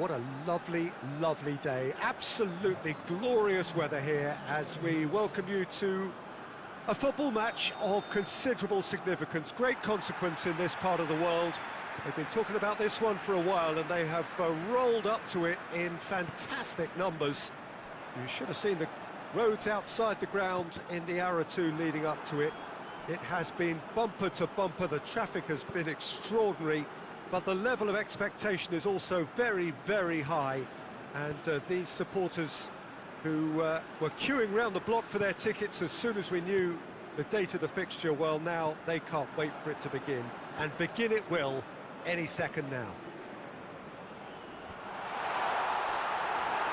What a lovely, lovely day. Absolutely glorious weather here as we welcome you to a football match of considerable significance, great consequence in this part of the world. They've been talking about this one for a while and they have rolled up to it in fantastic numbers. You should have seen the roads outside the ground in the hour or two leading up to it. It has been bumper to bumper, the traffic has been extraordinary, but the level of expectation is also very, very high. And these supporters who were queuing round the block for their tickets as soon as we knew the date of the fixture, well, now they can't wait for it to begin. And begin it will any second now.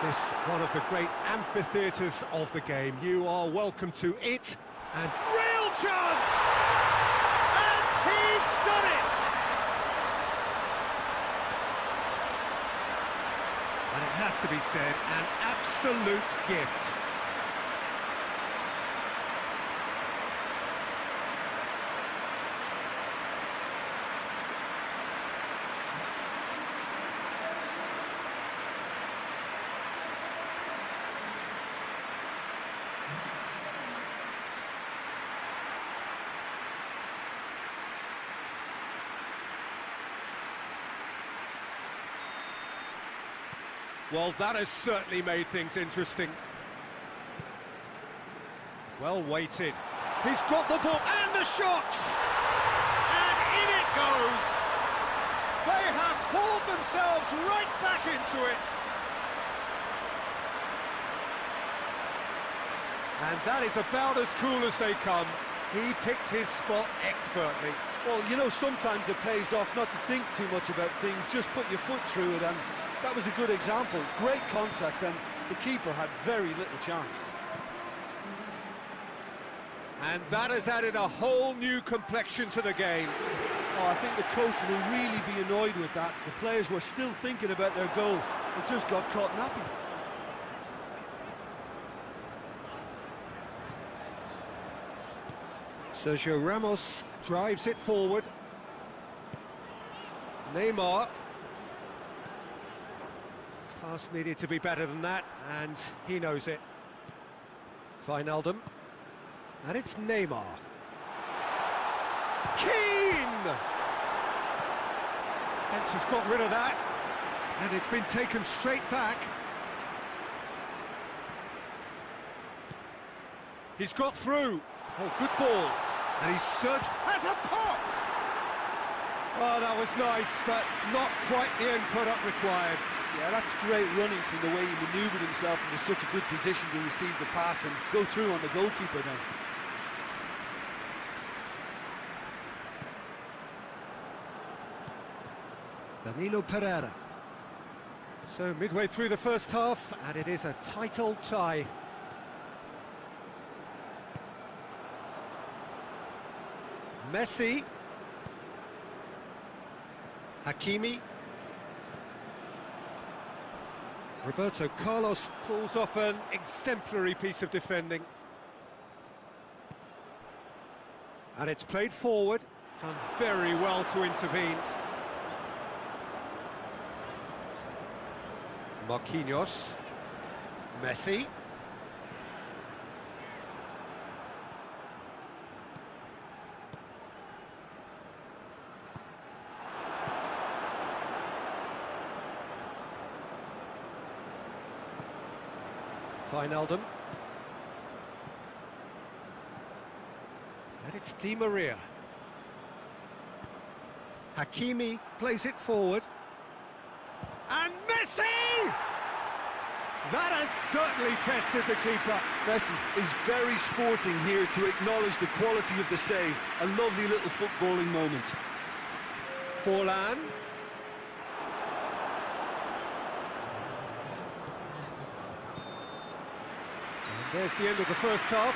This one of the great amphitheatres of the game. You are welcome to it, and real chance! And he's done it! And it has to be said, an absolute gift. Well, that has certainly made things interesting. Well weighted. He's got the ball and the shot! And in it goes! They have hauled themselves right back into it. And that is about as cool as they come. He picked his spot expertly. Well, you know, sometimes it pays off not to think too much about things, just put your foot through it, and that was a good example. Great contact, and the keeper had very little chance. And that has added a whole new complexion to the game. Oh, I think the coach will really be annoyed with that. The players were still thinking about their goal. It just got caught napping. Sergio Ramos drives it forward. Neymar. Pass needed to be better than that, and he knows it. Wijnaldum. And it's Neymar. Keane! Fence has got rid of that, and it's been taken straight back. He's got through. Oh, good ball. And he's surged. Has a pop! Oh, that was nice, but not quite the end product required. Yeah, that's great running from the way he manoeuvred himself into such a good position to receive the pass and go through on the goalkeeper then. Danilo Pereira. So midway through the first half, and it is a tight old tie. Messi. Hakimi. Roberto Carlos pulls off an exemplary piece of defending. And it's played forward. Done very well to intervene. Marquinhos. Messi. Wijnaldum. And it's Di Maria. Hakimi plays it forward. And Messi! That has certainly tested the keeper. Messi is very sporting here to acknowledge the quality of the save. A lovely little footballing moment. Forlan. There's the end of the first half.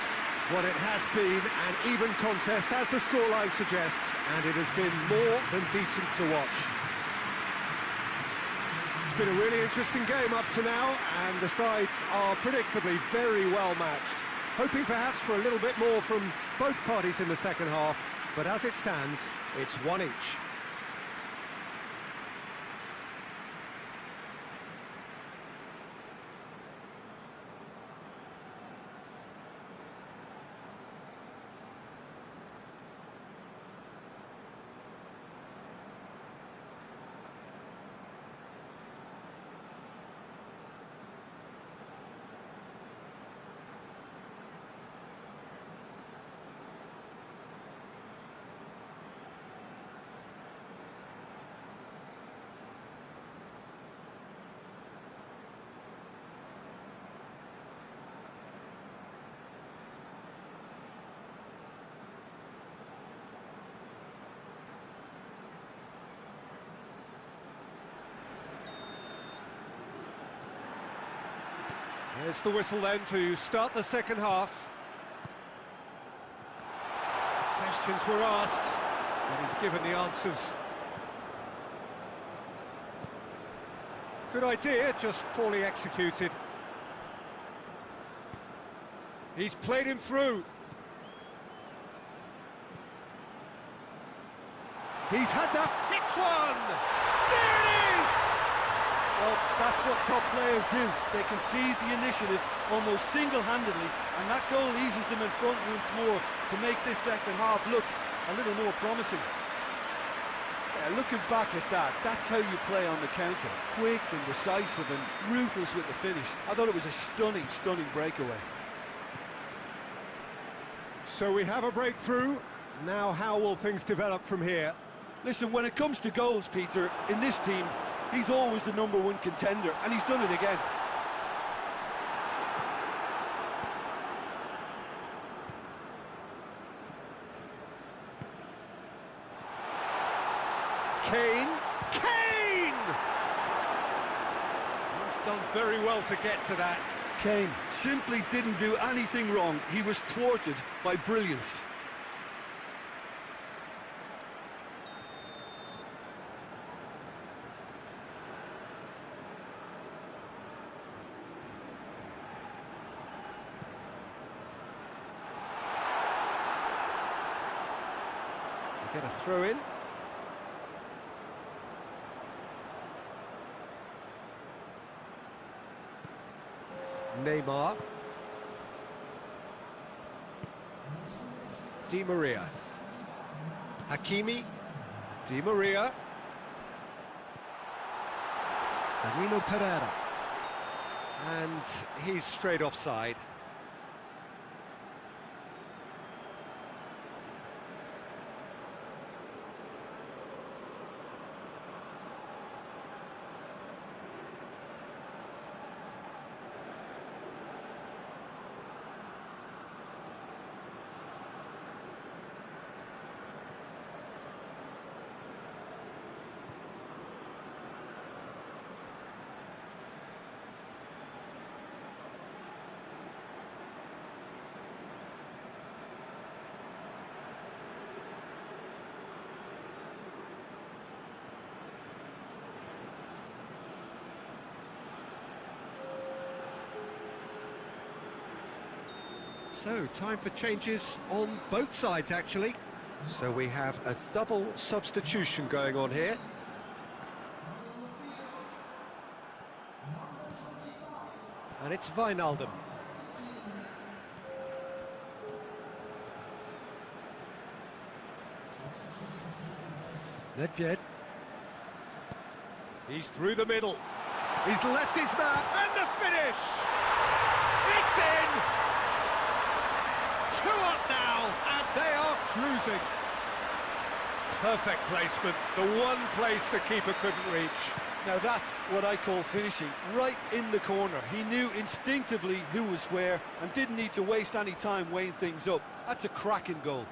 What it has been an even contest, as the scoreline suggests, and it has been more than decent to watch. It's been a really interesting game up to now, and the sides are predictably very well matched. Hoping perhaps for a little bit more from both parties in the second half, but as it stands, it's one each. There's the whistle then to start the second half. Questions were asked, and he's given the answers. Good idea, just poorly executed. He's played him through. He's had that, hits one! There it is! Well, that's what top players do. They can seize the initiative almost single-handedly, and that goal eases them in front once more to make this second half look a little more promising. Yeah, looking back at that, that's how you play on the counter. Quick and decisive and ruthless with the finish. I thought it was a stunning, stunning breakaway. So we have a breakthrough. Now how will things develop from here? Listen, when it comes to goals, Peter, in this team, he's always the #1 contender, and he's done it again. Kane! He's done very well to get to that. Kane simply didn't do anything wrong. He was thwarted by brilliance. Get a throw in. Neymar. Di Maria. Hakimi. Di Maria. Danilo Pereira. And he's straight offside. So, time for changes on both sides, actually. So we have a double substitution going on here. And it's Wijnaldum. Nedved. He's through the middle. He's left his man, and the finish! It's in! 2 up now, and they are cruising. Perfect placement, the one place the keeper couldn't reach. Now that's what I call finishing, right in the corner. He knew instinctively who was where and didn't need to waste any time weighing things up. That's a cracking goal.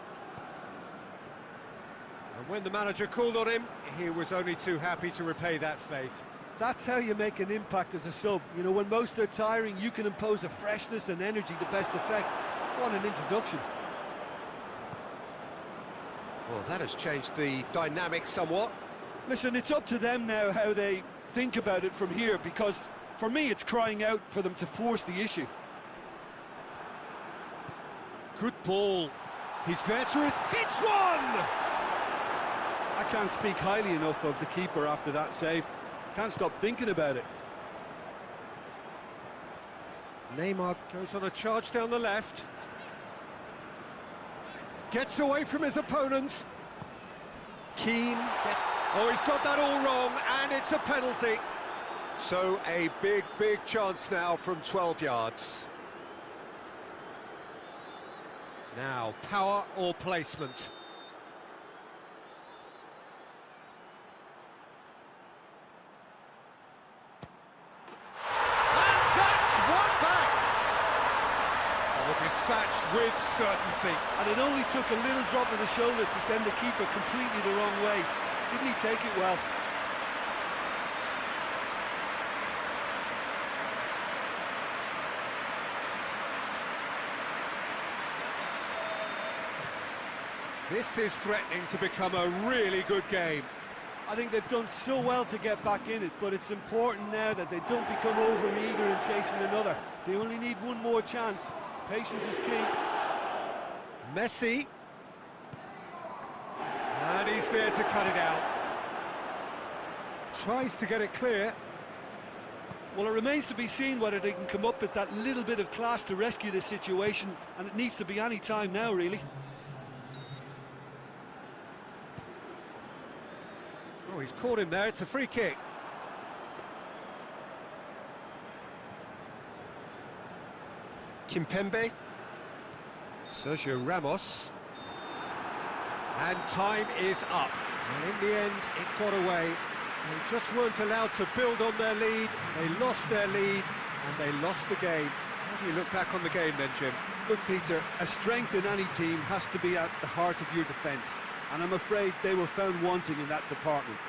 And when the manager called on him, he was only too happy to repay that faith. That's how you make an impact as a sub. You know, when most are tiring, you can impose a freshness and energy to best effect. What an introduction. Well, that has changed the dynamic somewhat. Listen, it's up to them now how they think about it from here, because for me it's crying out for them to force the issue. Good ball. He's there to it. It's one! I can't speak highly enough of the keeper after that save. Can't stop thinking about it. Neymar goes on a charge down the left. Gets away from his opponents. Keane. Oh, he's got that all wrong, and it's a penalty. So a big, big chance now from 12 yards. Now, power or placement? Dispatched with certainty. And it only took a little drop of the shoulder to send the keeper completely the wrong way. Didn't he take it well? This is threatening to become a really good game. I think they've done so well to get back in it, but it's important now that they don't become over-eager in chasing another. They only need one more chance. Patience is key. Messi. And he's there to cut it out. Tries to get it clear. Well, it remains to be seen whether they can come up with that little bit of class to rescue this situation, and it needs to be any time now, really. Oh, he's caught him there. It's a free kick. Kimpembe. Sergio Ramos. And time is up. And in the end, it got away. They just weren't allowed to build on their lead. They lost their lead, and they lost the game. How do you look back on the game then, Jim? Look, Peter, a strength in any team has to be at the heart of your defence, and I'm afraid they were found wanting in that department.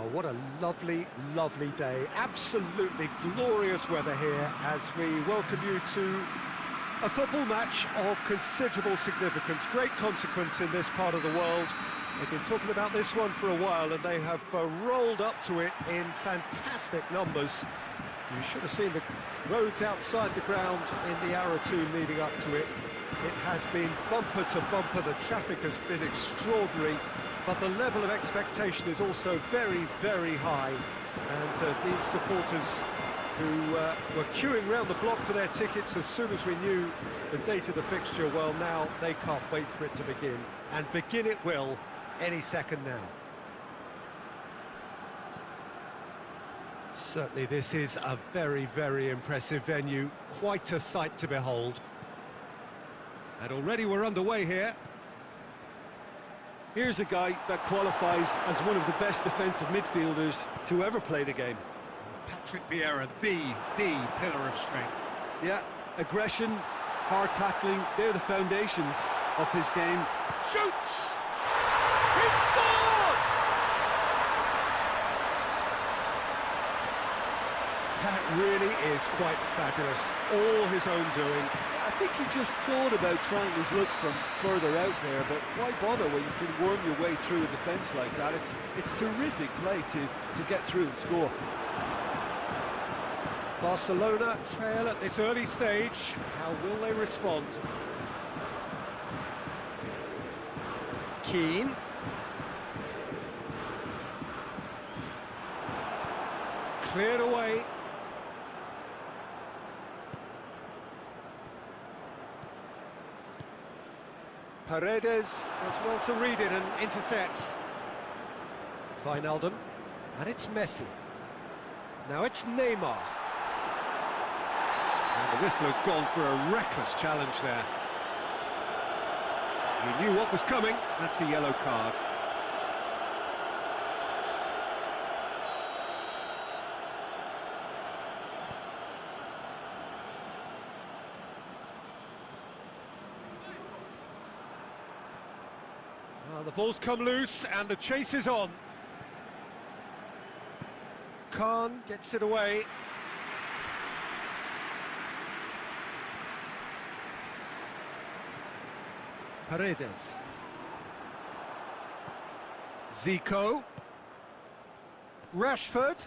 Well, what a lovely, lovely day. Absolutely glorious weather here as we welcome you to a football match of considerable significance. Great consequence in this part of the world. They've been talking about this one for a while and they have rolled up to it in fantastic numbers. You should have seen the roads outside the ground in the hour or two leading up to it. It has been bumper to bumper, the traffic has been extraordinary, but the level of expectation is also very, very high. And these supporters who were queuing round the block for their tickets as soon as we knew the date of the fixture, well, now they can't wait for it to begin. And begin it will any second now. Certainly this is a very, very impressive venue, quite a sight to behold. And already we're underway here. Here's a guy that qualifies as one of the best defensive midfielders to ever play the game. Patrick Vieira, the pillar of strength. Yeah, aggression, hard tackling, they're the foundations of his game. Shoots! He scored! That really is quite fabulous. All his own doing. I think he just thought about trying his luck from further out there, but why bother when you can worm your way through a defence like that? It's terrific play to get through and score. Barcelona trail at this early stage. How will they respond? Keane. Cleared away. Paredes does well to read it and intercepts. Wijnaldum, and it's Messi. Now it's Neymar. And the whistler's gone for a reckless challenge there. He knew what was coming. That's a yellow card. Well, the ball's come loose and the chase is on. Khan gets it away. Paredes. Zico. Rashford.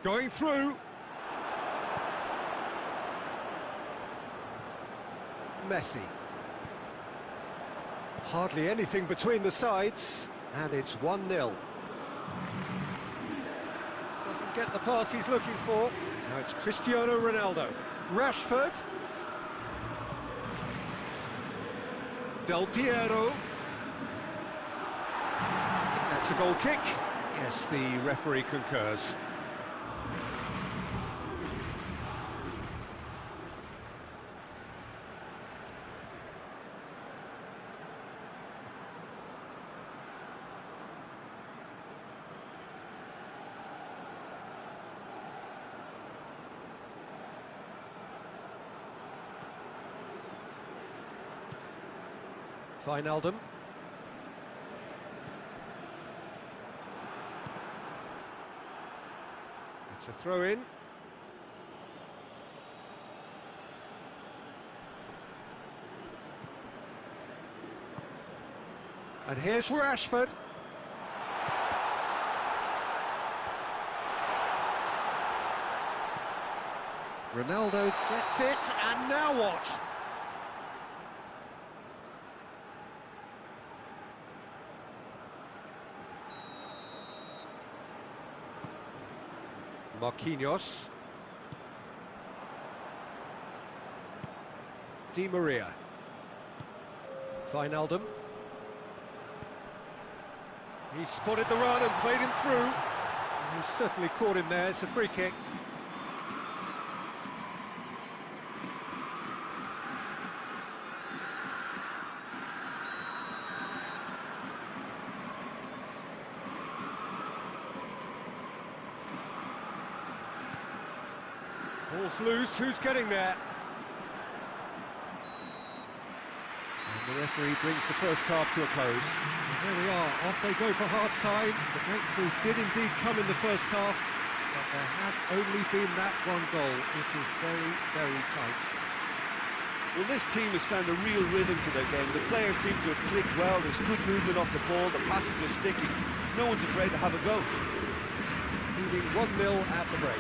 Going through. Messi. Hardly anything between the sides, and it's 1-0. Doesn't get the pass he's looking for. Now it's Cristiano Ronaldo. Rashford. Del Piero. I think that's a goal kick. Yes, the referee concurs. Wijnaldum. It's a throw-in. And here's Rashford. Ronaldo gets it, and now what? Marquinhos. Di Maria. Wijnaldum. He spotted the run and played him through. He certainly caught him there. It's a free kick. Ball's loose, who's getting there? And the referee brings the first half to a close. And there we are, off they go for half-time. The breakthrough did indeed come in the first half, but there has only been that one goal. It is very, very tight. Well, this team has found a real rhythm to their game. The players seem to have clicked well, there's good movement off the ball, the passes are sticky. No one's afraid to have a go. Leading 1-0 at the break.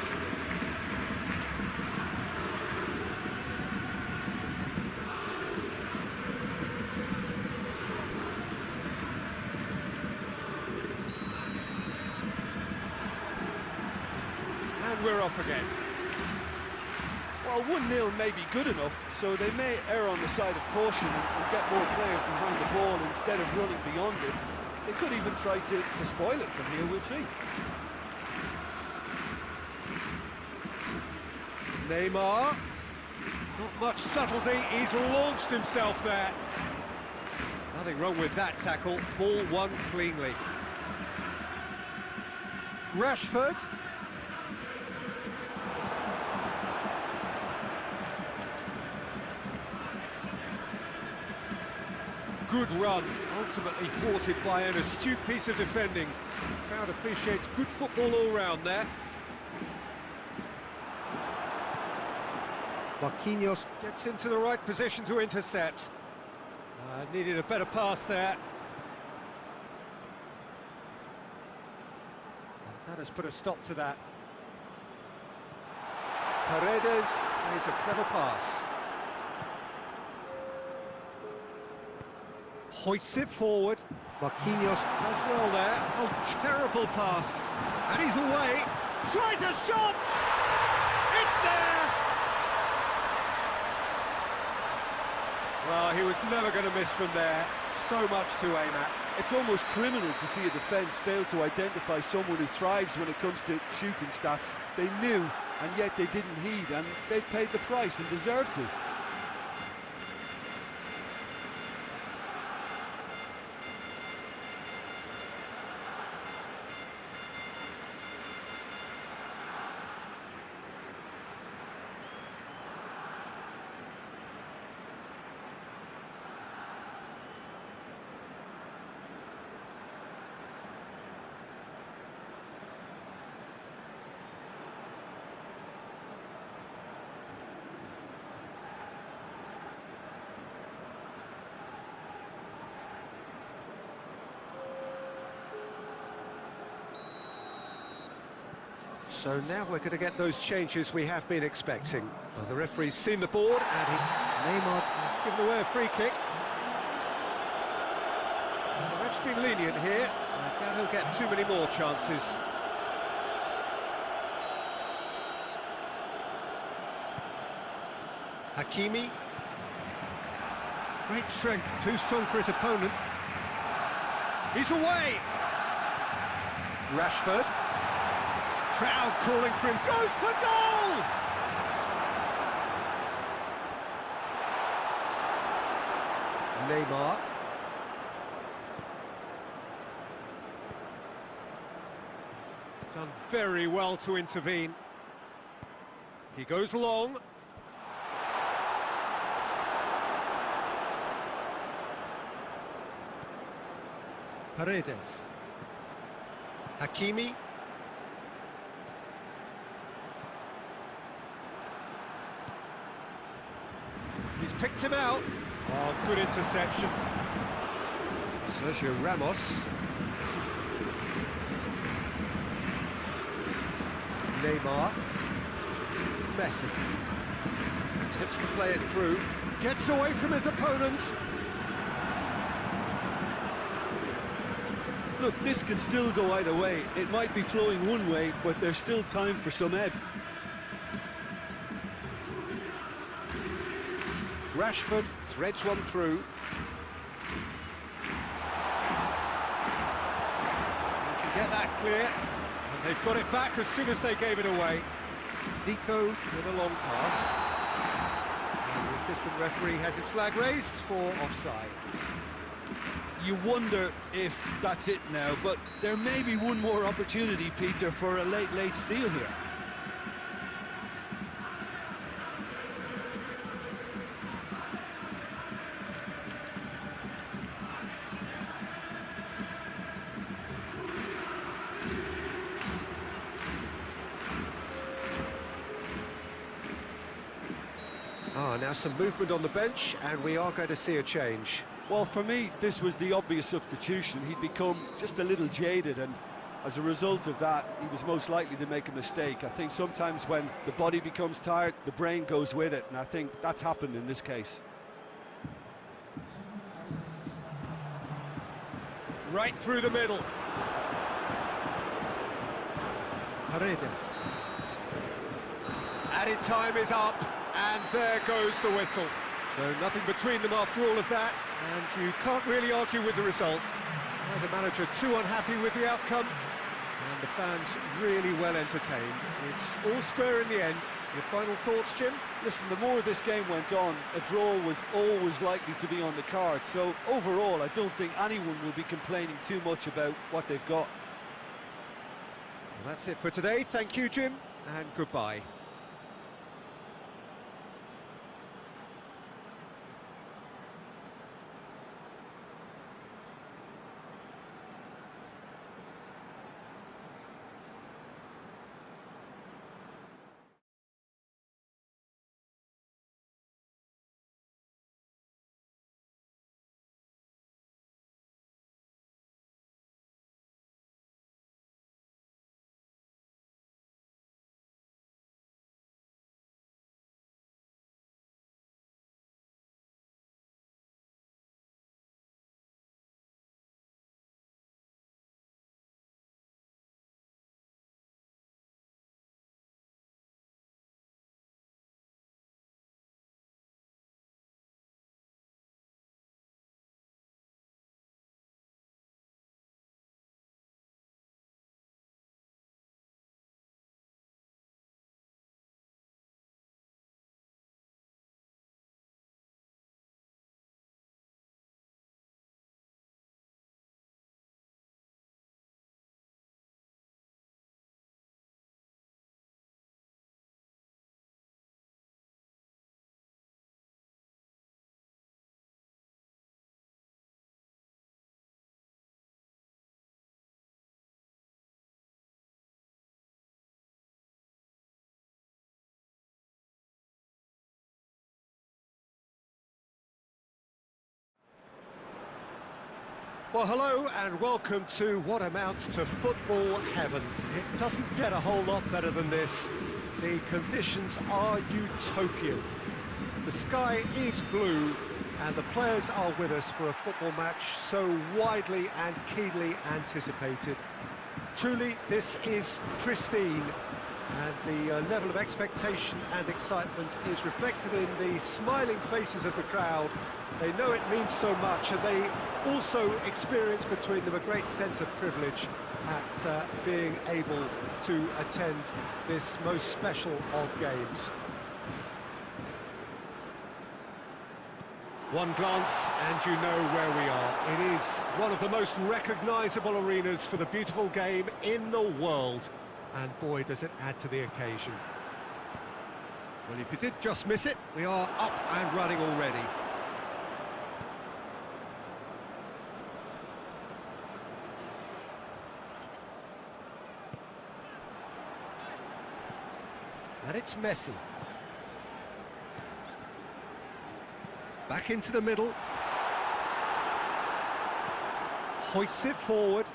And we're off again. Well, 1-0 may be good enough, so they may err on the side of caution and get more players behind the ball instead of running beyond it. They could even try to spoil it from here, we'll see. Neymar, not much subtlety, he's launched himself there. Nothing wrong with that tackle, ball won cleanly. Rashford. Good run, ultimately thwarted by an astute piece of defending. The crowd appreciates good football all round there. Marquinhos gets into the right position to intercept. Needed a better pass there. And that has put a stop to that. Paredes plays a clever pass. Hoists it forward. Marquinhos does well there. Oh, terrible pass. And he's away. Tries a shot! It's there! Well, he was never going to miss from there. So much to aim at. It's almost criminal to see a defence fail to identify someone who thrives when it comes to shooting stats. They knew, and yet they didn't heed, and they've paid the price and deserve to. So now we're going to get those changes we have been expecting. Well, the referee's seen the board and Neymar has given away a free kick. And the ref's been lenient here. I doubt he'll get too many more chances. Hakimi. Great strength, too strong for his opponent. He's away! Rashford. Crowd calling for him, goes for goal! Neymar. Done very well to intervene. He goes long. Paredes. Hakimi. He's picked him out. Oh, good interception. Sergio Ramos. Neymar. Messi. Attempts to play it through. Gets away from his opponent. Look, this can still go either way. It might be flowing one way, but there's still time for some ebb. Rashford threads one through. He can get that clear. And they've got it back as soon as they gave it away. Zico with a long pass. And the assistant referee has his flag raised for offside. You wonder if that's it now, but there may be one more opportunity, Peter, for a late steal here. now some movement on the bench, and we are going to see a change. Well, for me, this was the obvious substitution. He'd become just a little jaded, and as a result of that, he was most likely to make a mistake. I think sometimes when the body becomes tired, the brain goes with it, and I think that's happened in this case. Right through the middle. Paredes. Added time is up, and there goes the whistle. So nothing between them after all of that, and you can't really argue with the result. The manager too unhappy with the outcome, and the fans really well entertained. It's all square in the end. Your final thoughts, Jim? Listen, the more this game went on, a draw was always likely to be on the card. So overall, I don't think anyone will be complaining too much about what they've got. Well, that's it for today. Thank you, Jim, and goodbye. Well, hello and welcome to what amounts to football heaven. It doesn't get a whole lot better than this. The conditions are utopian. The sky is blue and the players are with us for a football match so widely and keenly anticipated. Truly, this is pristine, and the level of expectation and excitement is reflected in the smiling faces of the crowd. They know it means so much, and they also experience between them a great sense of privilege at being able to attend this most special of games. One glance and you know where we are. It is one of the most recognisable arenas for the beautiful game in the world. And boy, does it add to the occasion. Well, if you did just miss it, we are up and running already. And it's Messi. Back into the middle. Hoists it forward.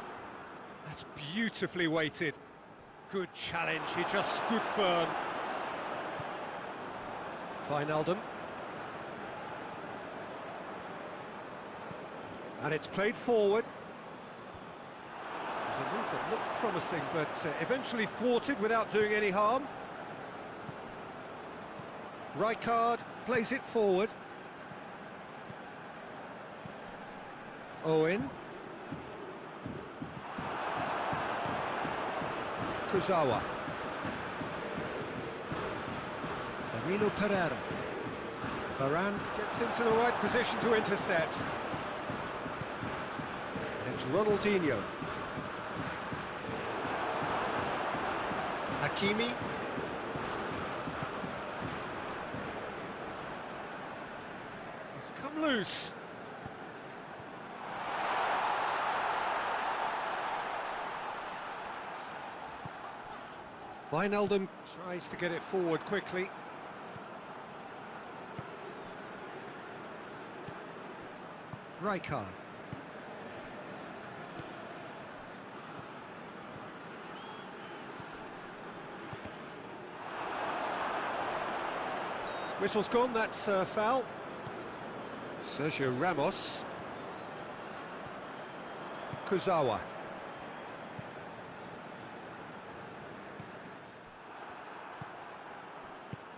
That's beautifully weighted. Good challenge, he just stood firm. Wijnaldum. And it's played forward. There's a move that looked promising, but eventually thwarted without doing any harm. Rijkaard plays it forward. Owen. Kurzawa. Danilo Pereira. Varane gets into the right position to intercept. It's Ronaldinho. Hakimi. He's come loose. Wijnaldum tries to get it forward quickly. Right card. Whistle's gone, that's foul. Sergio Ramos. Kuzawa.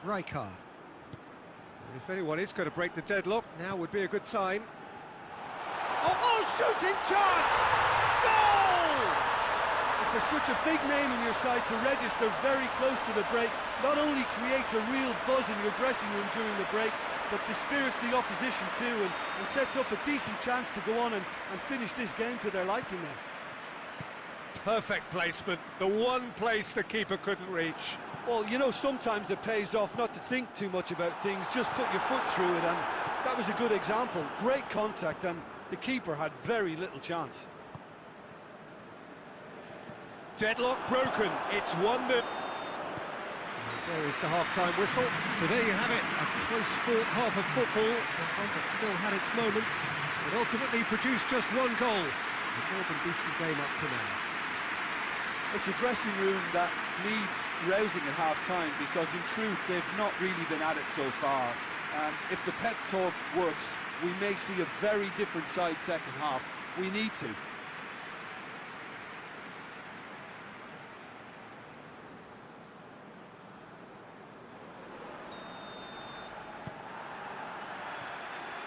Right card. And if anyone is going to break the deadlock, now would be a good time. Oh, shooting chance! Goal! And for such a big name in your side to register very close to the break, not only creates a real buzz in your dressing room during the break, but dispirits the opposition too, and sets up a decent chance to go on and finish this game to their liking now. Perfect placement, the one place the keeper couldn't reach. Well, you know, sometimes it pays off not to think too much about things, just put your foot through it, and that was a good example. Great contact, and the keeper had very little chance. Deadlock broken, it's 1-0. There is the half-time whistle. So there you have it, a close-fought half of football, one that still had its moments, but ultimately produced just one goal. A more than decent game up to now. It's a dressing room that needs rousing at half-time, because in truth they've not really been at it so far. And if the pep talk works, we may see a very different side second half. We need to.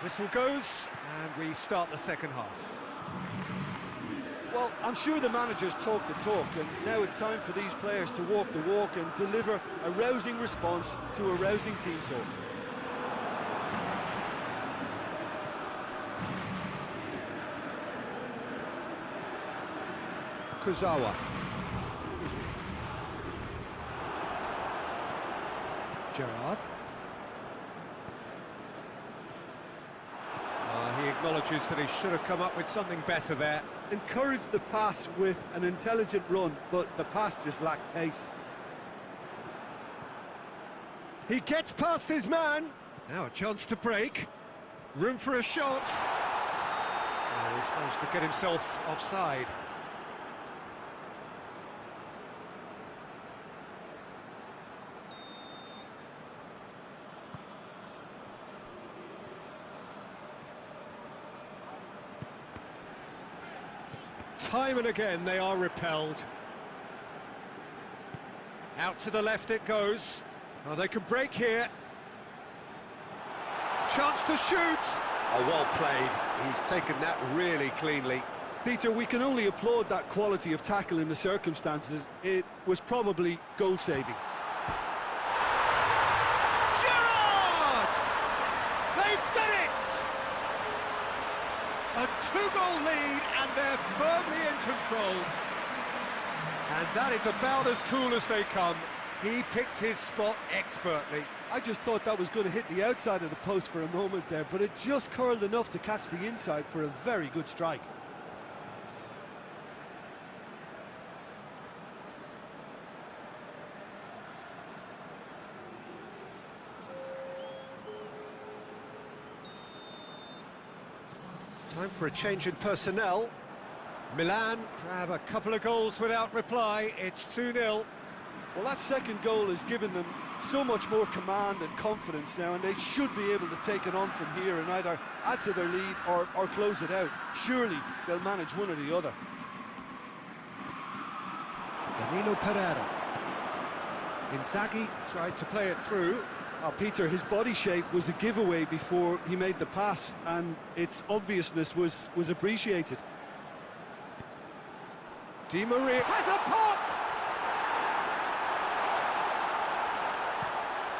Whistle goes, and we start the second half. Well, I'm sure the managers talk the talk, and now it's time for these players to walk the walk and deliver a rousing response to a rousing team talk. Kuzawa. Gerrard. He acknowledges that he should have come up with something better there. Encouraged the pass with an intelligent run, but the pass just lacked pace. He gets past his man. Now a chance to break. Room for a shot. Oh, he's managed to get himself offside. Time and again they are repelled. Out to the left it goes. Oh, they can break here. Chance to shoot. Oh, well played. He's taken that really cleanly. Peter, we can only applaud that quality of tackle in the circumstances. It was probably goal-saving. Gerrard! They've done it! A two-goal lead, and they're firmly in control. And that is about as cool as they come. He picked his spot expertly. I just thought that was going to hit the outside of the post for a moment there, but it just curled enough to catch the inside for a very good strike. Time for a change in personnel. Milan grab a couple of goals without reply. It's 2-0. Well, that second goal has given them so much more command and confidence now, and they should be able to take it on from here and either add to their lead or close it out. Surely they'll manage one or the other. Danilo Pereira. Inzaghi tried to play it through. Peter, his body shape was a giveaway before he made the pass, and its obviousness was appreciated. Di Maria has a pop!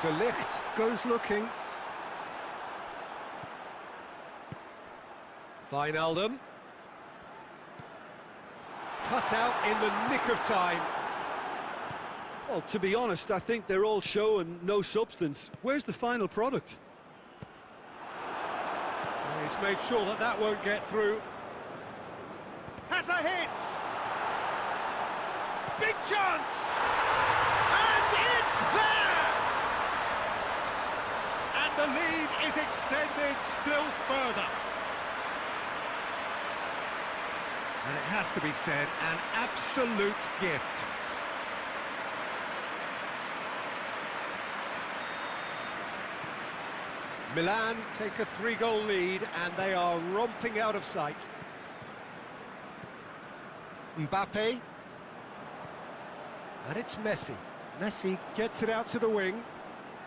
De Ligt goes looking. Wijnaldum. Cut out in the nick of time. Well, to be honest, I think they're all show and no substance. Where's the final product? He's made sure that that won't get through. Has a hit! Big chance! And it's there! And the lead is extended still further. And it has to be said, an absolute gift. Milan take a 3-goal lead, and they are romping out of sight. Mbappe. And it's Messi. Messi gets it out to the wing.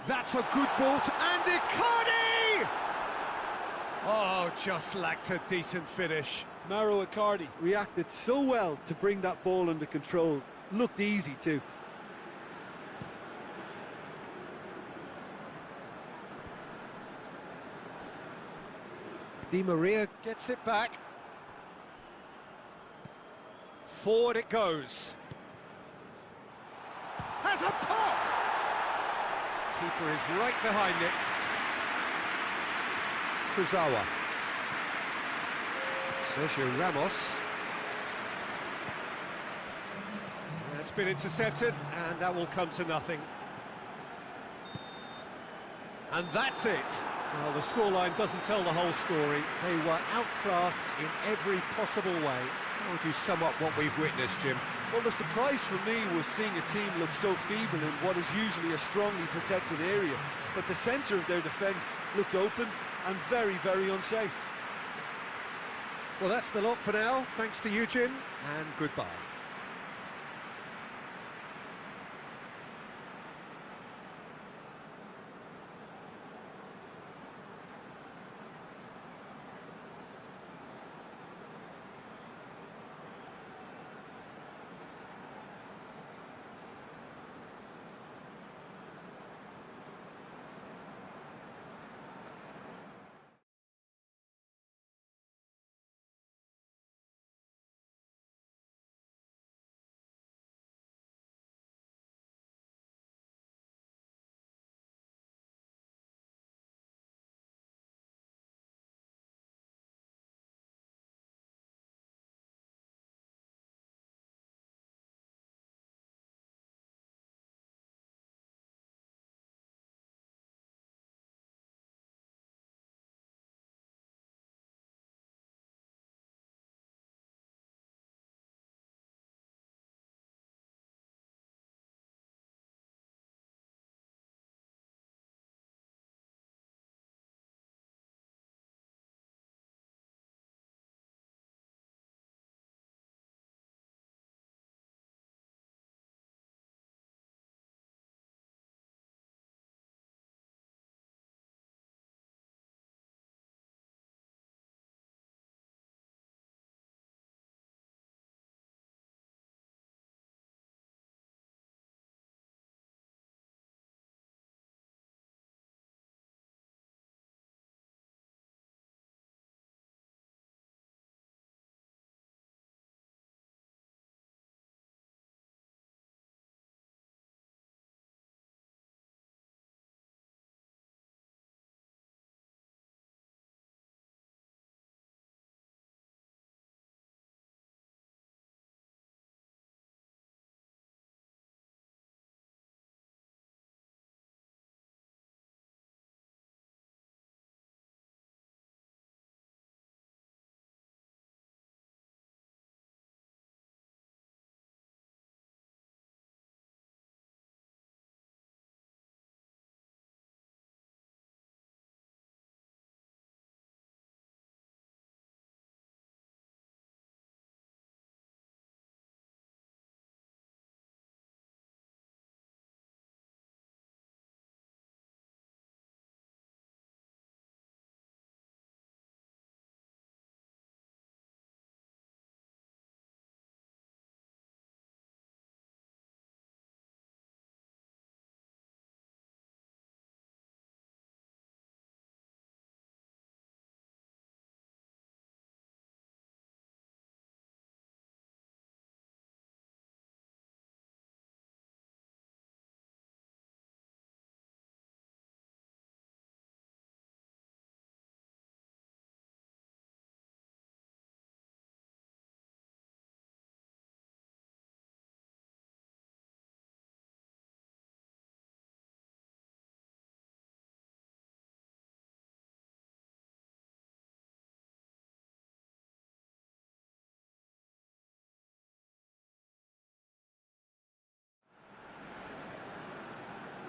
That's a good ball to Andy Cardi! Oh, just lacked a decent finish. Mauro Icardi reacted so well to bring that ball under control. Looked easy too. Di Maria gets it back. Forward it goes. Has a pop! Keeper is right behind it. Kurzawa. Sergio Ramos. It's been intercepted, and that will come to nothing. And that's it. Well, the scoreline doesn't tell the whole story. They were outclassed in every possible way. How would you sum up what we've witnessed, Jim? Well, the surprise for me was seeing a team look so feeble in what is usually a strongly protected area. But the centre of their defence looked open and very, very unsafe. Well, that's the lot for now. Thanks to you, Jim, and goodbye.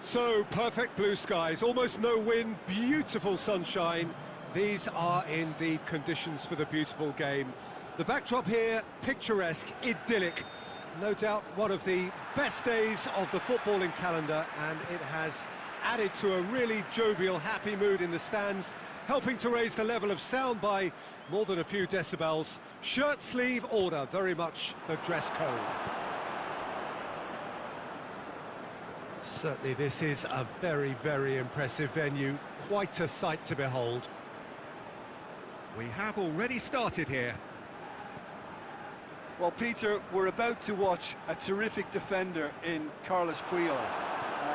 So, perfect blue skies, almost no wind, beautiful sunshine. These are indeed conditions for the beautiful game. The backdrop here, picturesque, idyllic. No doubt one of the best days of the footballing calendar, and it has added to a really jovial, happy mood in the stands, helping to raise the level of sound by more than a few decibels. Shirt sleeve order, very much the dress code. Certainly this is a very, very impressive venue, quite a sight to behold. We have already started here. Well, Peter, we're about to watch a terrific defender in Carlos Puyol.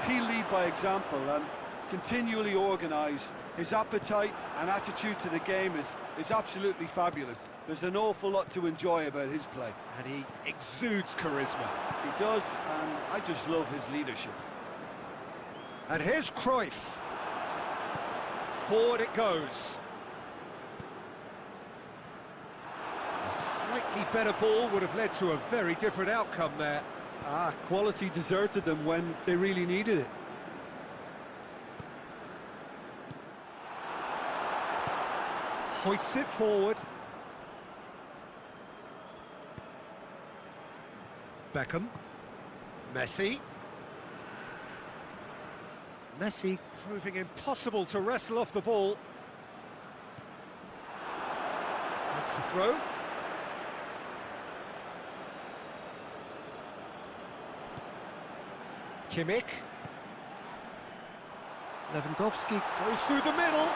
He'll lead by example and continually organise. His appetite and attitude to the game is absolutely fabulous. There's an awful lot to enjoy about his play. And he exudes charisma. He does, and I just love his leadership. And here's Cruyff. Forward it goes. A slightly better ball would have led to a very different outcome there. Quality deserted them when they really needed it. Hoists it forward. Beckham. Messi. Messi proving impossible to wrestle off the ball. That's the throw. Kimmich. Lewandowski goes through the middle.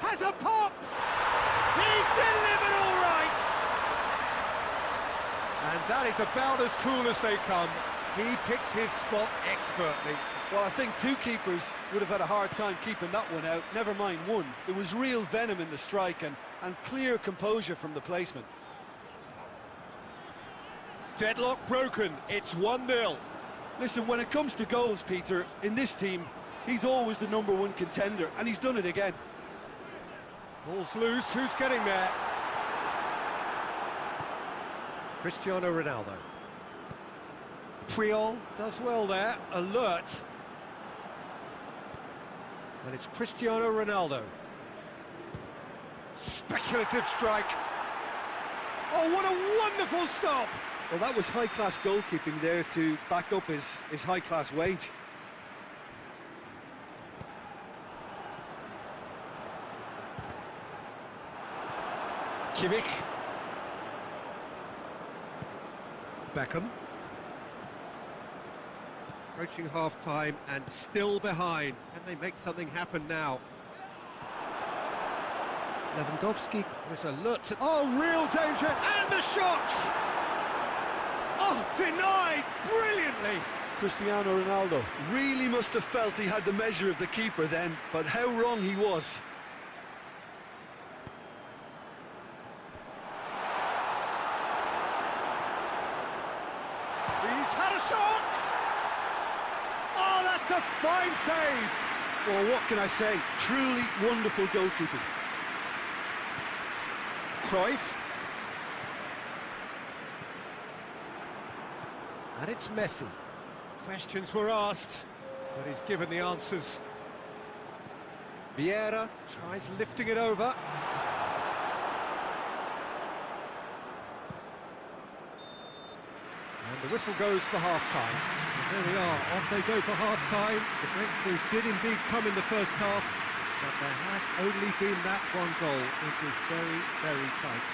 Has a pop! He's delivered all right! And that is about as cool as they come. He picked his spot expertly. Well, I think two keepers would have had a hard time keeping that one out, never mind one. There was real venom in the strike and clear composure from the placement. Deadlock broken, it's 1-0. Listen, when it comes to goals, Peter, in this team, he's always the #1 contender, and he's done it again. Ball's loose, who's getting there? Cristiano Ronaldo. Puyol does well there, alert. And it's Cristiano Ronaldo. Speculative strike. Oh, what a wonderful stop! Well, that was high-class goalkeeping there to back up his high-class wage. Kimmich. Beckham. Approaching half-time and still behind. Can they make something happen now? Lewandowski is alert. Oh, real danger, and the shot! Oh, denied brilliantly! Cristiano Ronaldo really must have felt he had the measure of the keeper then, but how wrong he was. He's had a shot! Oh, that's a fine save! Well, what can I say? Truly wonderful goalkeeping. Cruyff. And it's Messi. Questions were asked, but he's given the answers. Vieira tries lifting it over. And the whistle goes for half-time. There we are, off they go for half-time. The breakthrough did indeed come in the first half, but there has only been that one goal. It is very, very tight.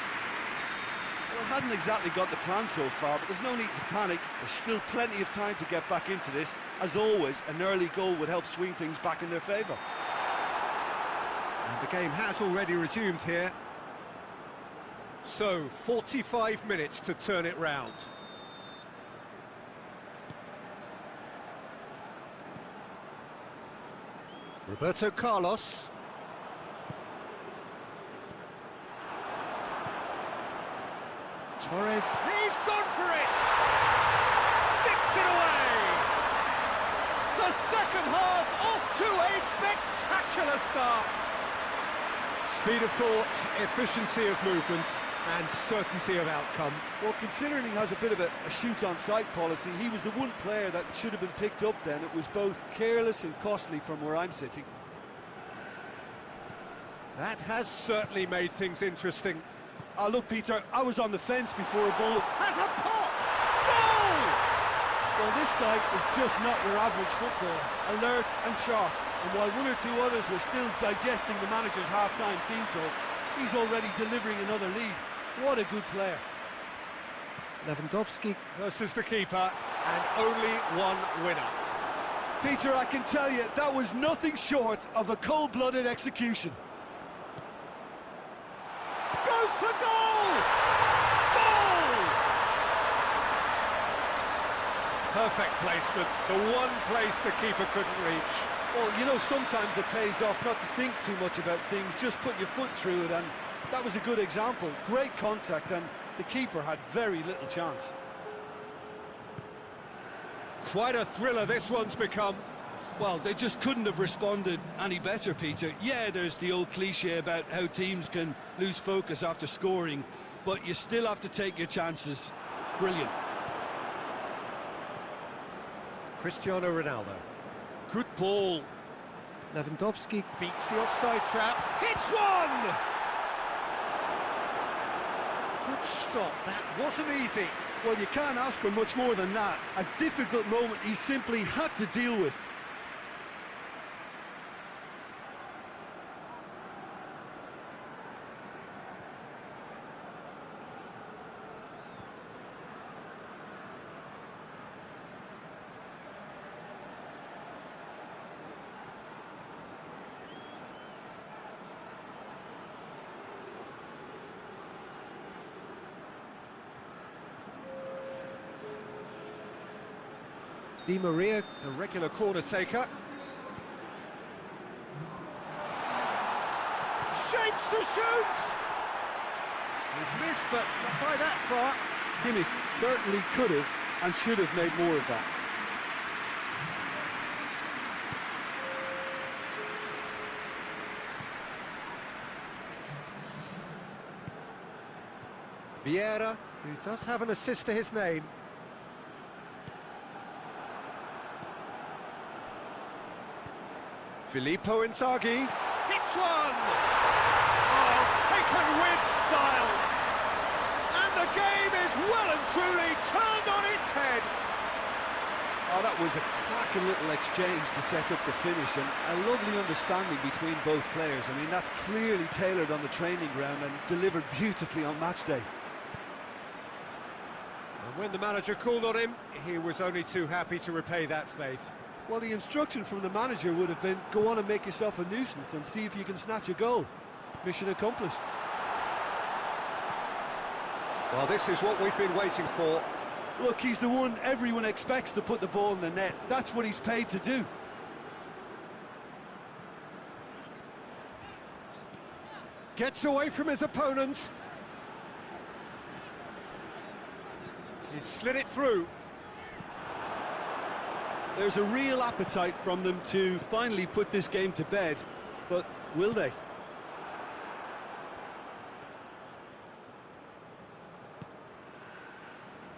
Well, it hasn't exactly got the plan so far, but there's no need to panic. There's still plenty of time to get back into this. As always, an early goal would help swing things back in their favour. And the game has already resumed here. So, 45 minutes to turn it round. Roberto Carlos. Torres, he's gone for it! Sticks it away! The second half off to a spectacular start! Speed of thought, efficiency of movement, and certainty of outcome. Well, considering he has a bit of a shoot-on-sight policy, he was the one player that should have been picked up then. It was both careless and costly from where I'm sitting. That has certainly made things interesting. Oh, look, Peter, I was on the fence before a ball. Has a pop! Goal! Well, this guy is just not your average footballer. Alert and sharp. And while one or two others were still digesting the manager's half-time team talk, he's already delivering another lead. What a good player. Lewandowski versus the keeper, and only one winner. Peter, I can tell you, that was nothing short of a cold-blooded execution. Goes for goal! Goal! Perfect placement, the one place the keeper couldn't reach. Well, you know, sometimes it pays off not to think too much about things, just put your foot through it, and that was a good example. Great contact, and the keeper had very little chance. Quite a thriller this one's become. Well, they just couldn't have responded any better, Peter. Yeah, there's the old cliche about how teams can lose focus after scoring, but you still have to take your chances. Brilliant. Cristiano Ronaldo. Good ball. Lewandowski beats the offside trap. Hits one! Good stop. That wasn't easy. Well, you can't ask for much more than that. A difficult moment he simply had to deal with. Di Maria, the regular corner taker. Shapes to shoot! He's missed, but not by that far. Kimmich certainly could have and should have made more of that. Vieira, who does have an assist to his name. Filippo Inzaghi hits one! Oh, taken with style! And the game is well and truly turned on its head! Oh, that was a cracking little exchange to set up the finish, and a lovely understanding between both players. I mean, that's clearly tailored on the training ground and delivered beautifully on match day. And when the manager called on him, he was only too happy to repay that faith. Well, the instruction from the manager would have been, go on and make yourself a nuisance and see if you can snatch a goal. Mission accomplished. Well, this is what we've been waiting for. Look, he's the one everyone expects to put the ball in the net. That's what he's paid to do. Gets away from his opponent. He's slid it through. There's a real appetite from them to finally put this game to bed, but will they?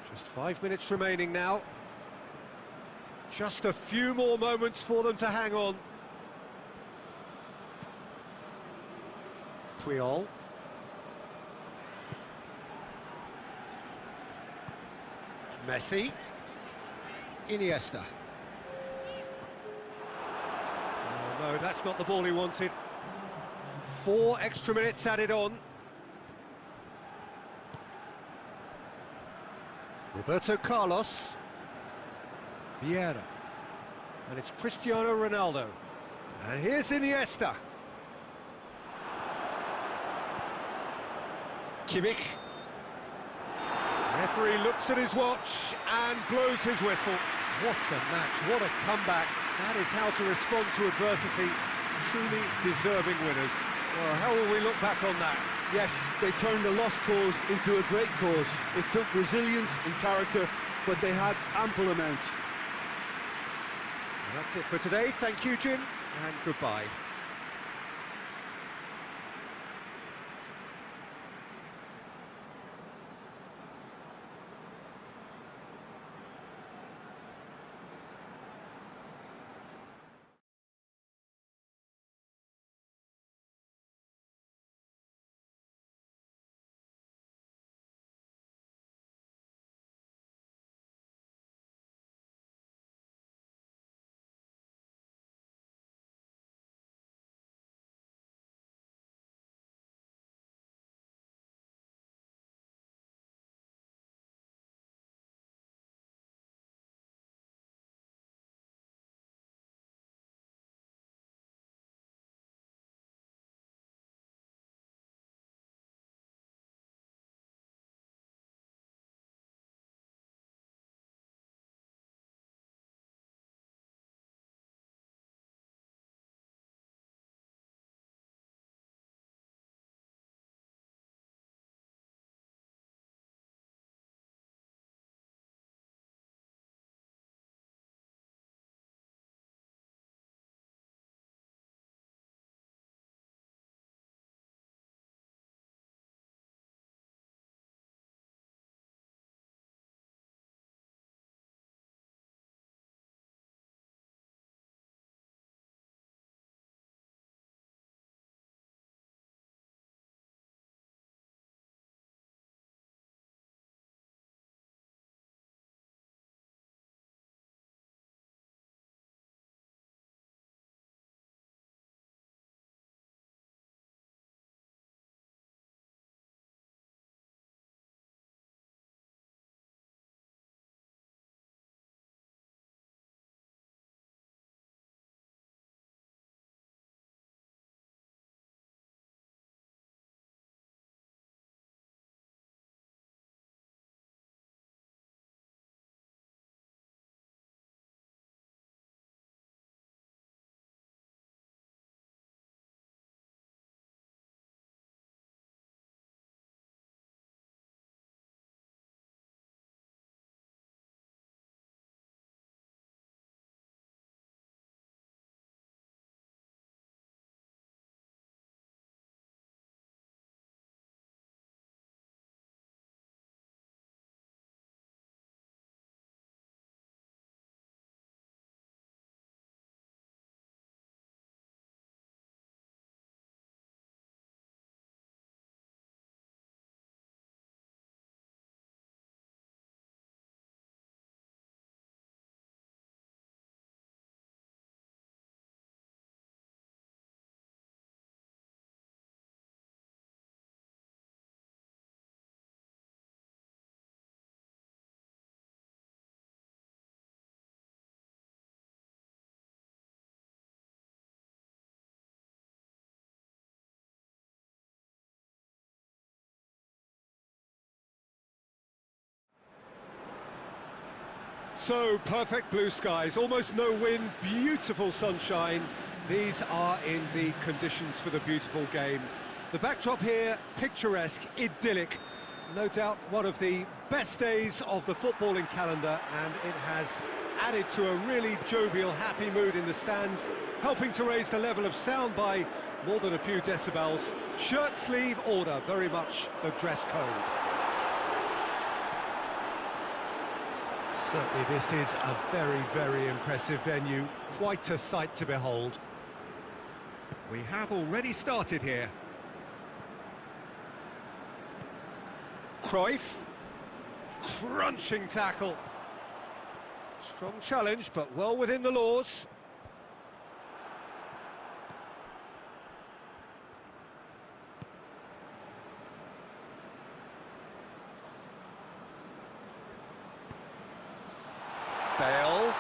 Just 5 minutes remaining now. Just a few more moments for them to hang on. Puyol. Messi. Iniesta. Oh, no, that's not the ball he wanted. 4 extra minutes added on. Roberto Carlos. Vieira. And it's Cristiano Ronaldo. And here's Iniesta. Kimmich. Referee looks at his watch and blows his whistle. What a match, what a comeback. That is how to respond to adversity. Truly deserving winners. Well, how will we look back on that? Yes, they turned a lost cause into a great cause. It took resilience and character, but they had ample amounts. And that's it for today. Thank you, Jim, and goodbye. So, perfect blue skies, almost no wind, beautiful sunshine. These are indeed conditions for the beautiful game. The backdrop here, picturesque, idyllic. No doubt one of the best days of the footballing calendar, and it has added to a really jovial, happy mood in the stands, helping to raise the level of sound by more than a few decibels. Shirt sleeve order, very much the dress code. Certainly this is a very, very impressive venue, quite a sight to behold. We have already started here. Cruyff, crunching tackle. Strong challenge, but well within the laws. Bale,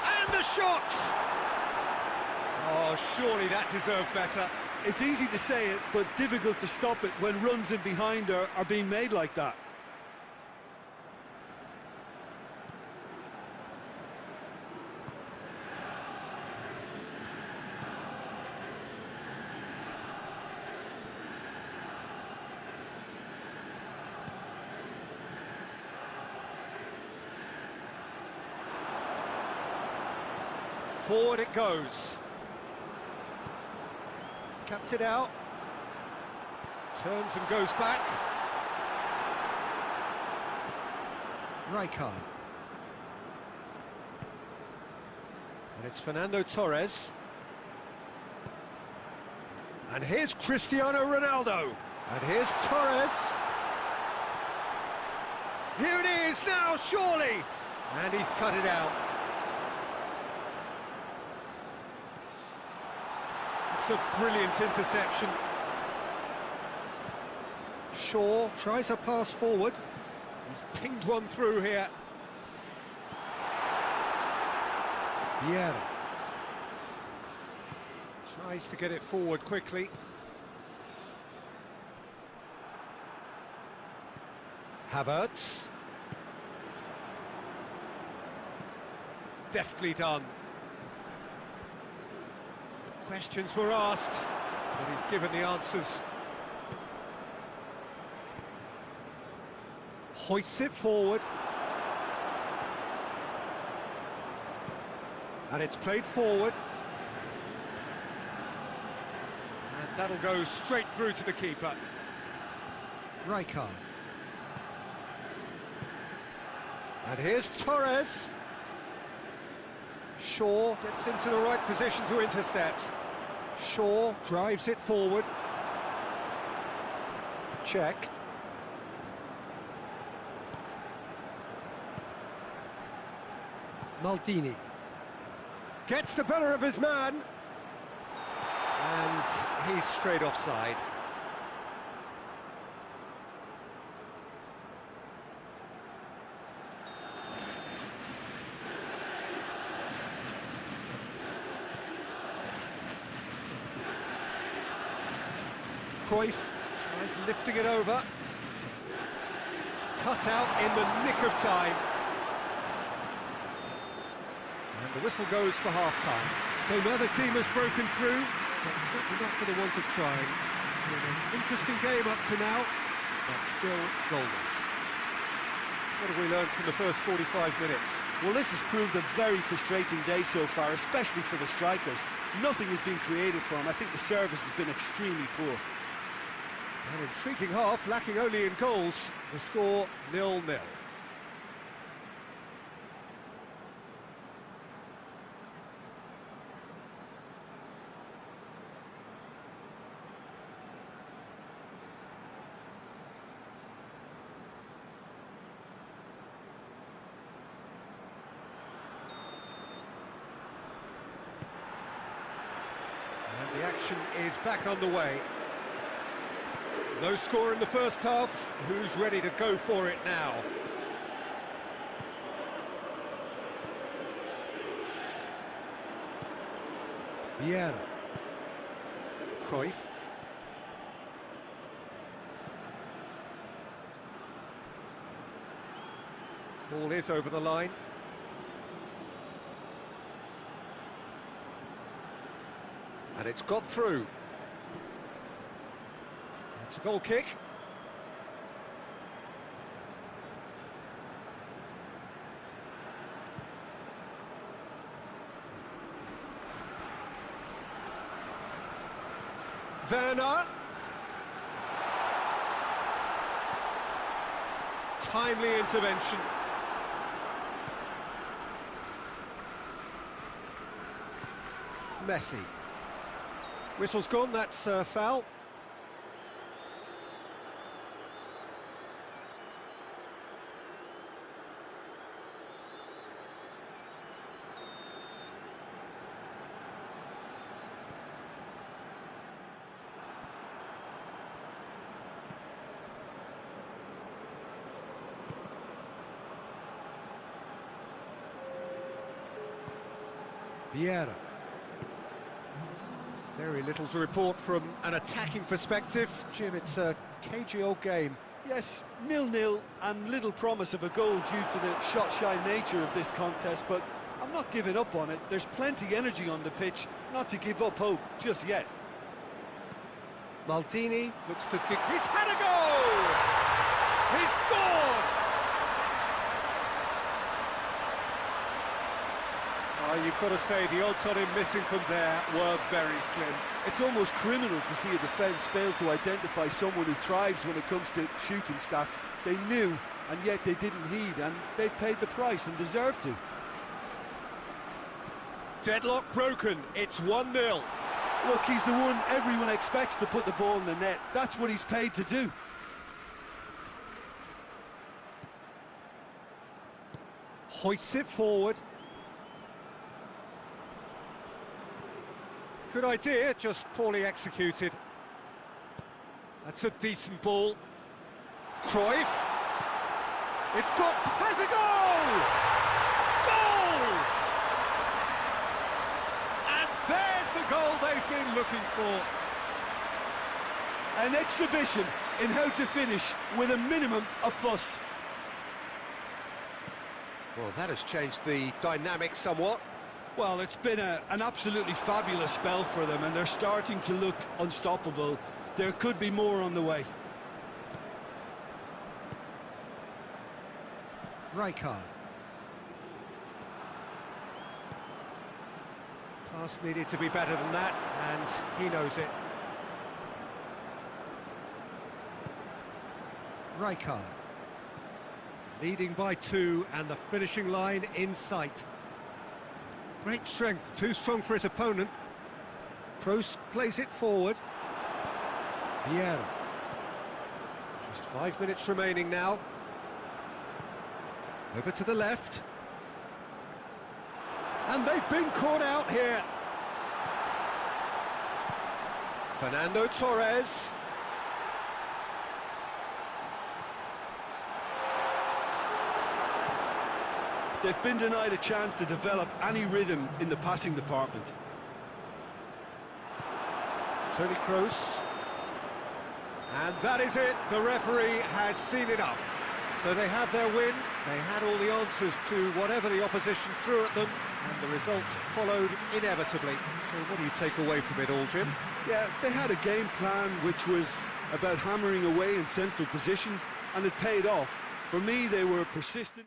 and the shot! Oh, surely that deserved better. It's easy to say it, but difficult to stop it when runs in behind are being made like that. Forward it goes. Cuts it out. Turns and goes back. Rijkaard. And it's Fernando Torres. And here's Cristiano Ronaldo. And here's Torres. Here it is now, surely. And he's cut it out. It's a brilliant interception. Shaw tries a pass forward. He's pinged one through here. Vieira tries to get it forward quickly. Havertz. Deftly done. Questions were asked, but he's given the answers. Hoists it forward. And it's played forward. And that'll go straight through to the keeper. Rijkaard. And here's Torres. Shaw gets into the right position to intercept. Shaw drives it forward. Check. Maldini gets the better of his man. And he's straight offside. Cruyff tries lifting it over. Cut out in the nick of time. And the whistle goes for half-time. So now the team has broken through, but certainly not for the want of trying. An interesting game up to now, but still goalless. What have we learned from the first 45 minutes? Well, this has proved a very frustrating day so far, especially for the strikers. Nothing has been created for them. I think the service has been extremely poor. An intriguing half, lacking only in goals. The score 0-0. And the action is back underway. No score in the first half. Who's ready to go for it now? Vieira. Cruyff. Ball is over the line. And it's got through. It's a goal kick. Werner. Timely intervention. Messi. Whistle's gone, that's foul. Vieira. Very little to report from an attacking perspective. Jim, it's a cagey old game. Yes, 0-0 and little promise of a goal due to the shot-shy nature of this contest, but I'm not giving up on it. There's plenty energy on the pitch, not to give up hope just yet. Maldini looks to dig. He's had a goal! He's scored! Oh, you've got to say the odds on him missing from there were very slim. It's almost criminal to see a defence fail to identify someone who thrives when it comes to shooting stats. They knew, and yet they didn't heed, and they've paid the price and deserve to. Deadlock broken, it's 1-0. Look, he's the one everyone expects to put the ball in the net. That's what he's paid to do. Hoists it forward. Good idea, just poorly executed. That's a decent ball. Cruyff. It's got... has a goal! Goal! And there's the goal they've been looking for. An exhibition in how to finish with a minimum of fuss. Well, that has changed the dynamic somewhat. Well, it's been an absolutely fabulous spell for them, and they're starting to look unstoppable. There could be more on the way. Rijkaard. Pass needed to be better than that, and he knows it. Rijkaard. Leading by 2, and the finishing line in sight. Great strength, too strong for his opponent. Kroos plays it forward. Vieira. Just 5 minutes remaining now. Over to the left. And they've been caught out here. Fernando Torres. They've been denied a chance to develop any rhythm in the passing department. Toni Kroos. And that is it. The referee has seen enough. So they have their win. They had all the answers to whatever the opposition threw at them, and the result followed inevitably. So what do you take away from it all, Jim? Yeah, they had a game plan which was about hammering away in central positions, and it paid off. For me, they were persistent.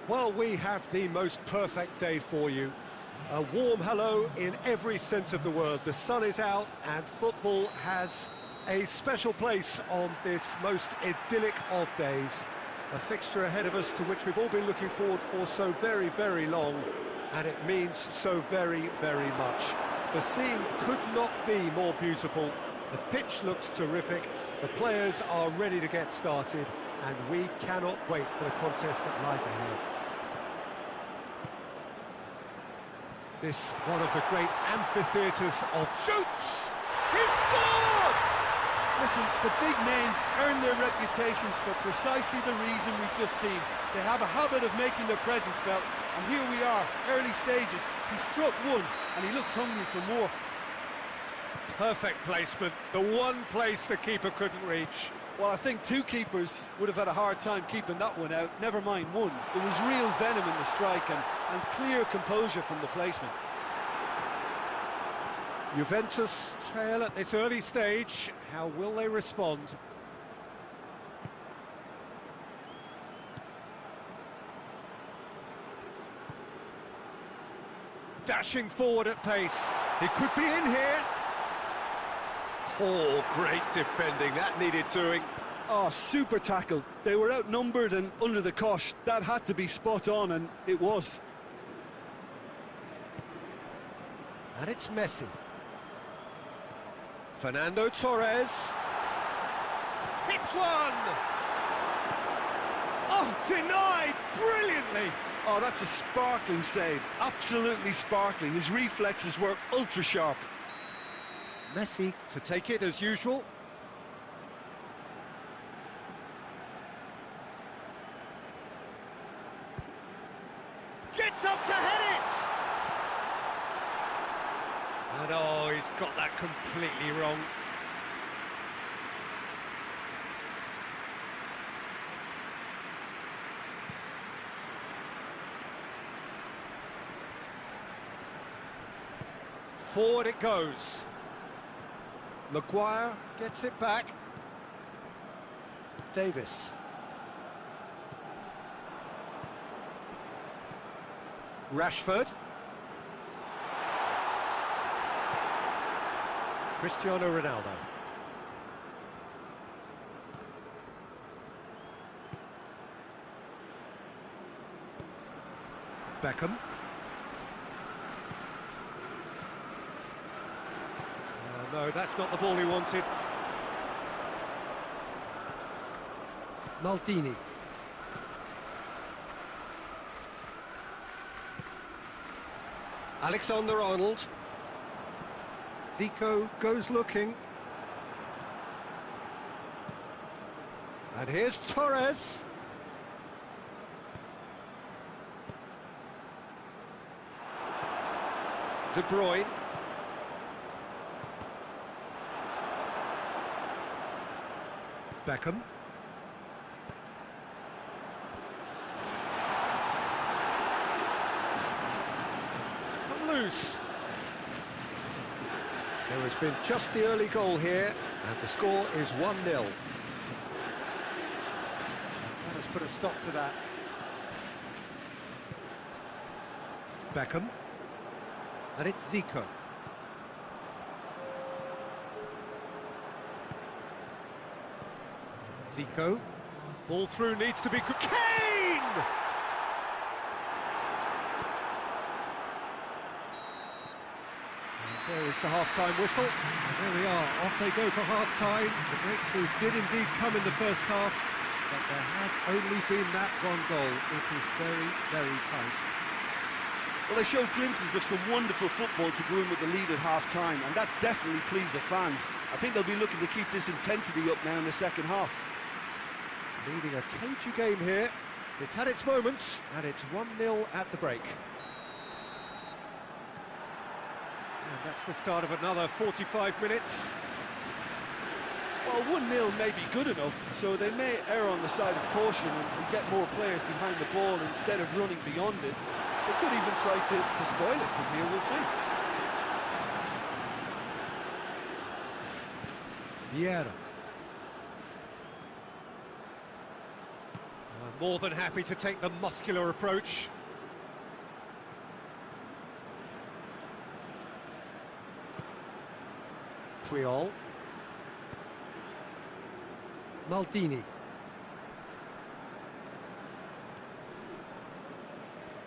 Well, we have the most perfect day for you. A warm hello in every sense of the word. The sun is out and football has a special place on this most idyllic of days. A fixture ahead of us to which we've all been looking forward for so very, very long, and it means so very, very much. The scene could not be more beautiful. The pitch looks terrific. The players are ready to get started, and we cannot wait for the contest that lies ahead. This one of the great amphitheatres of shoots! He's scored! Listen, the big names earn their reputations for precisely the reason we've just seen. They have a habit of making their presence felt, and here we are, early stages. He struck one, and he looks hungry for more. Perfect placement, the one place the keeper couldn't reach. Well, I think two keepers would have had a hard time keeping that one out, never mind one. There was real venom in the strike and clear composure from the placement. Juventus trail at this early stage. How will they respond? Dashing forward at pace. He could be in here. Oh, great defending. That needed doing. Oh, super tackle. They were outnumbered and under the cosh. That had to be spot on, and it was. And it's Messi. Fernando Torres. Hits one! Oh, denied brilliantly! Oh, that's a sparkling save. Absolutely sparkling. His reflexes were ultra sharp. Messi to take it as usual. Gets up to head it! And oh, he's got that completely wrong. Forward it goes. Maguire gets it back. Davis. Rashford. Cristiano Ronaldo. Beckham. No, that's not the ball he wanted. Maldini. Alexander-Arnold. Zico goes looking. And here's Torres. De Bruyne. Beckham. It's come loose. There has been just the early goal here, and the score is 1-0. That has put a stop to that. Beckham. And it's Zico. Zico. Ball through needs to be... Kane! And there is the half-time whistle. And there we are, off they go for half-time. The breakthrough did indeed come in the first half, but there has only been that one goal. It is very, very tight. Well, they showed glimpses of some wonderful football to go in with the lead at half-time, and that's definitely pleased the fans. I think they'll be looking to keep this intensity up now in the second half. Leading a cagey game here. It's had its moments, and it's 1-0 at the break. And that's the start of another 45 minutes. Well, 1-0 may be good enough, so they may err on the side of caution and get more players behind the ball instead of running beyond it. They could even try to spoil it from here, we'll see. Vieira. More than happy to take the muscular approach. Triol. Maldini.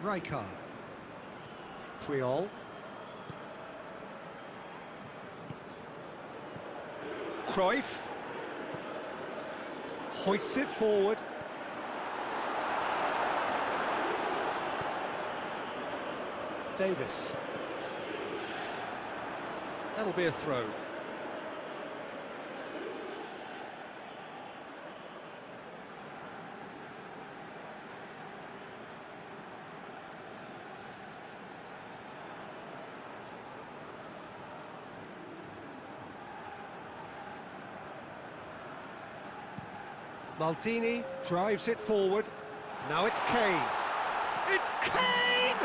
Rijkaard. Triol. Cruyff. Hoists it forward. Davis. That'll be a throw. Maldini drives it forward. Now it's Kane. It's Kane!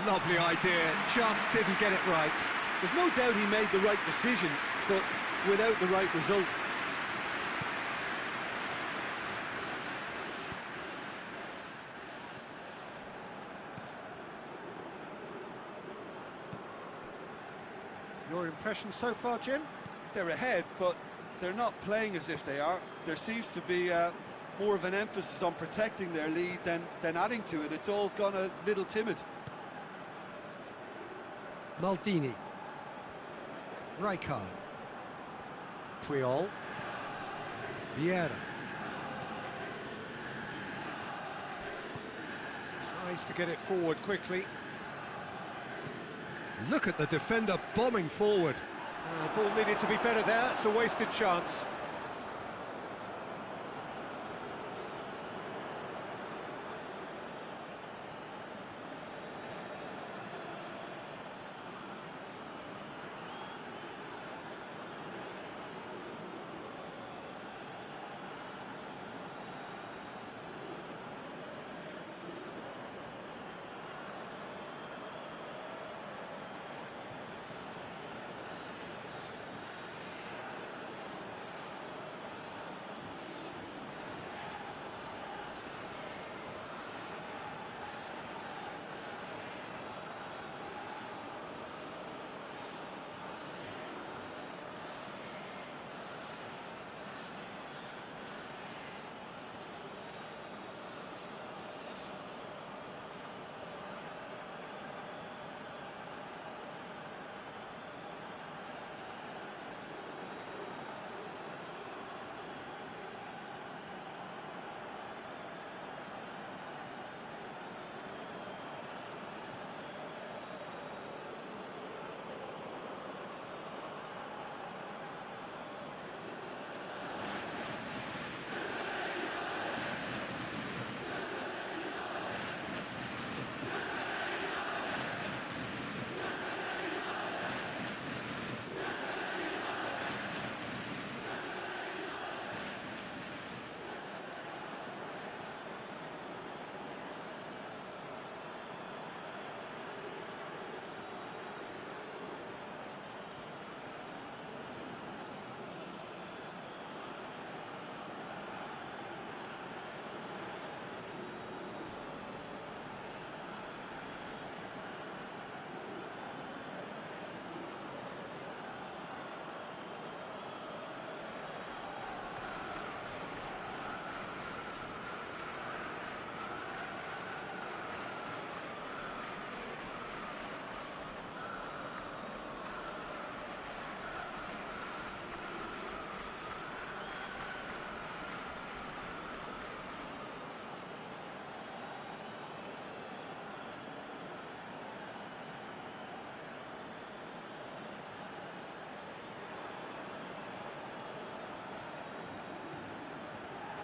Lovely idea, just didn't get it right. There's no doubt he made the right decision, but without the right result. Your impression so far, Jim? They're ahead, but they're not playing as if they are. There seems to be more of an emphasis on protecting their lead than adding to it. It's all gone a little timid. Maldini. Rijkaard. Triol. Vieira. Tries to get it forward quickly. Look at the defender bombing forward. Ball needed to be better there, it's a wasted chance.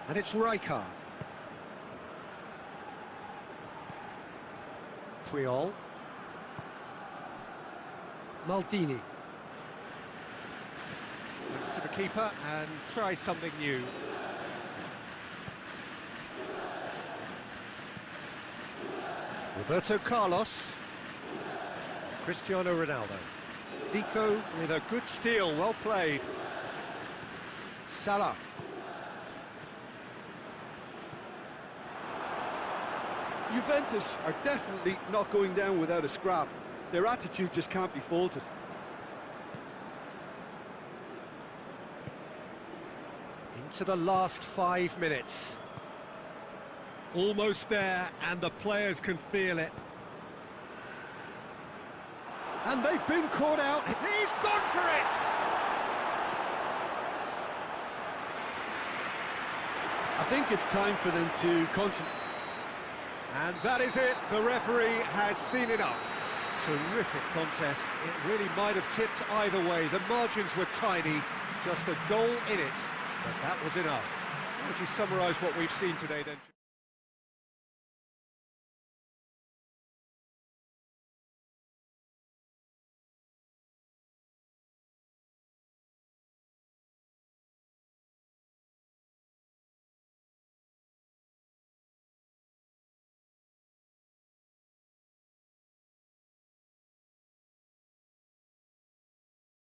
And it's Rijkaard. Triol. Maldini. Back to the keeper and try something new. Roberto Carlos. Cristiano Ronaldo. Zico with a good steal, well played. Salah. Juventus are definitely not going down without a scrap. Their attitude just can't be faulted. Into the last 5 minutes. Almost there, and the players can feel it. And they've been caught out. He's gone for it! I think it's time for them to concentrate. And that is it. The referee has seen enough. Terrific contest. It really might have tipped either way. The margins were tiny. Just a goal in it. But that was enough. How would you summarise what we've seen today then?